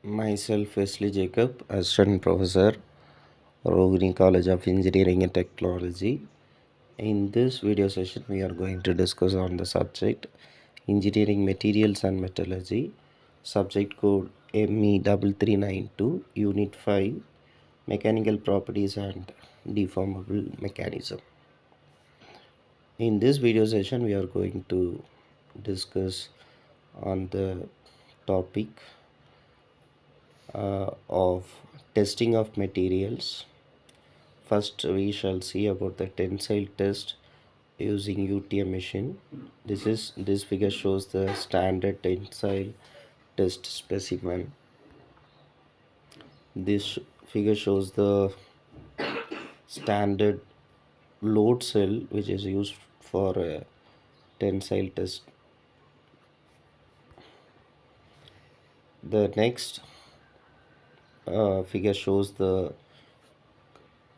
Myself, Wesley Jacob, Assistant Professor, Rogini College of Engineering and Technology. In this video session, we are going to discuss on the subject Engineering Materials and Metallurgy, subject code ME3392, Unit 5, Mechanical Properties and Deformable Mechanism. In this video session, we are going to discuss on the topic of testing of materials. First, we shall see about the tensile test using UTM machine. This figure shows the standard tensile test specimen. This figure shows the standard load cell which is used for a tensile test. The next figure shows the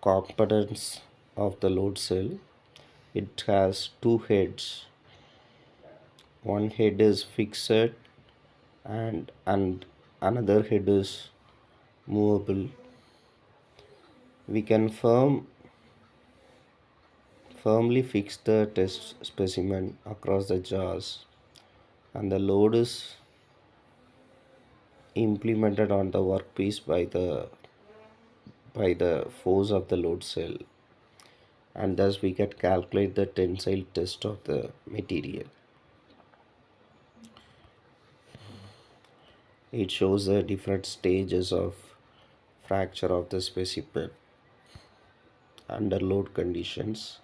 components of the load cell. It has two heads. One head is fixed and another head is movable. We can firmly fix the test specimen across the jaws, and the load is implemented on the workpiece by the force of the load cell, and thus we can calculate the tensile test of the material. It shows the different stages of fracture of the specimen under load conditions.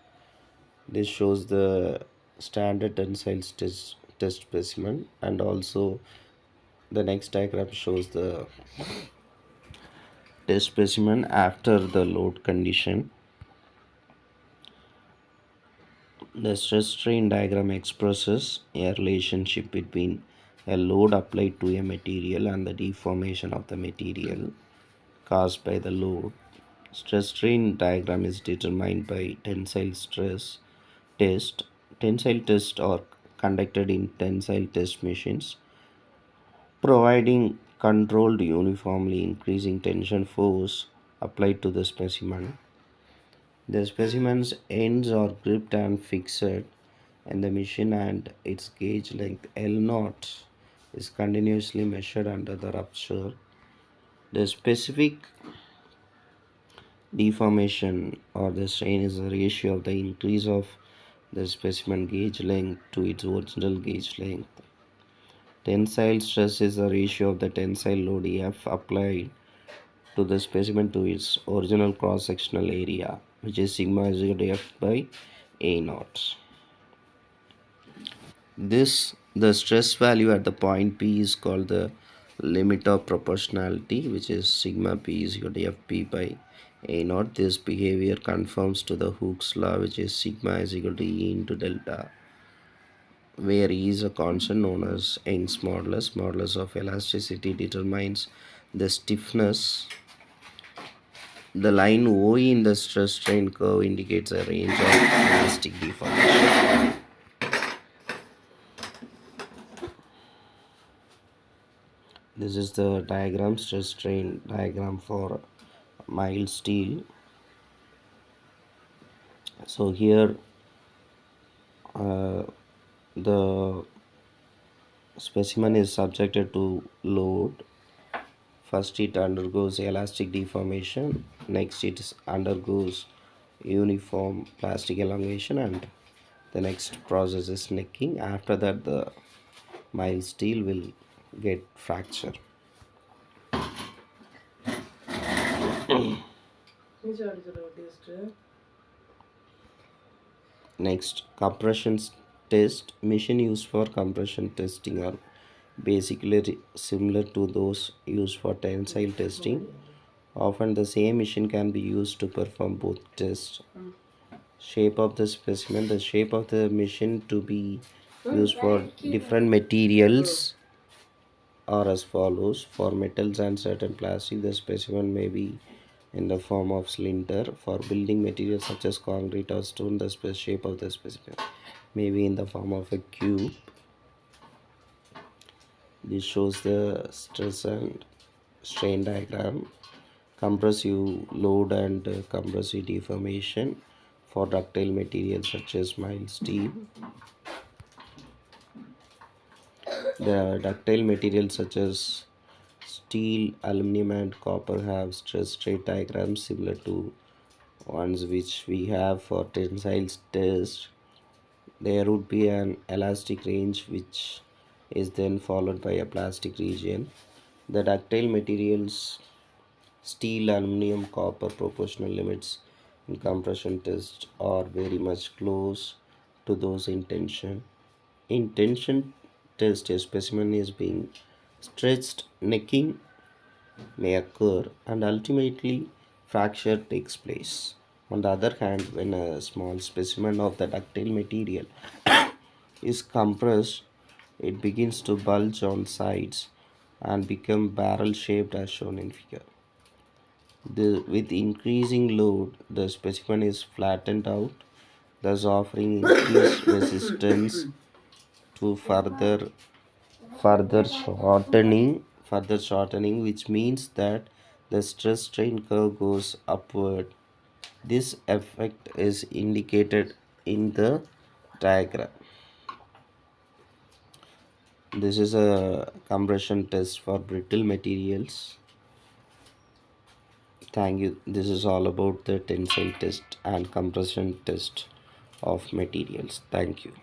This shows the standard tensile test specimen, and also the next diagram shows the test specimen after the load condition. The stress strain diagram expresses a relationship between a load applied to a material and the deformation of the material caused by the load. Stress strain diagram is determined by tensile stress test. Tensile tests are conducted in tensile test machines, providing controlled, uniformly increasing tension force applied to the specimen. The specimen's ends are gripped and fixed in the machine, and its gauge length L0 is continuously measured under the rupture. The specific deformation or the strain is the ratio of the increase of the specimen gauge length to its original gauge length. Tensile stress is the ratio of the tensile load F applied to the specimen to its original cross-sectional area, which is sigma is equal to F by A naught. The stress value at the point P is called the limit of proportionality, which is sigma P is equal to Fp by A naught. This behavior conforms to the Hooke's law, which is sigma is equal to E into delta, where E is a constant known as Young's modulus. Modulus of elasticity determines the stiffness. The line OE in the stress strain curve indicates a range of elastic deformation. This is the diagram, stress strain diagram for mild steel. So here the specimen is subjected to load. First it undergoes elastic deformation, next it undergoes uniform plastic elongation, and the next process is necking. After that the mild steel will get fracture. Next, compression test. Machine used for compression testing are basically similar to those used for tensile testing. Often the same machine can be used to perform both tests. Shape of the specimen. The shape of the machine to be used for different materials are as follows. For metals and certain plastic, the specimen may be in the form of cylinder. For building materials such as concrete or stone, the shape of the specimen may be in the form of a cube. This shows the stress and strain diagram. Compressive load and compressive deformation for ductile materials such as mild steel. The ductile materials such as steel, aluminum, and copper have stress strain diagrams similar to ones which we have for tensile test. There would be an elastic range which is then followed by a plastic region. The ductile materials steel, aluminum, copper proportional limits in compression test are very much close to those in tension. In tension test, a specimen is being stretched, necking may occur, and ultimately fracture takes place. On the other hand, when a small specimen of the ductile material is compressed, it begins to bulge on sides and become barrel shaped as shown in figure. With increasing load, the specimen is flattened out, thus offering increased resistance to further shortening, which means that the stress strain curve goes upward. This effect is indicated in the diagram. This is a compression test for brittle materials. Thank you. This is all about the tensile test and compression test of materials. Thank you.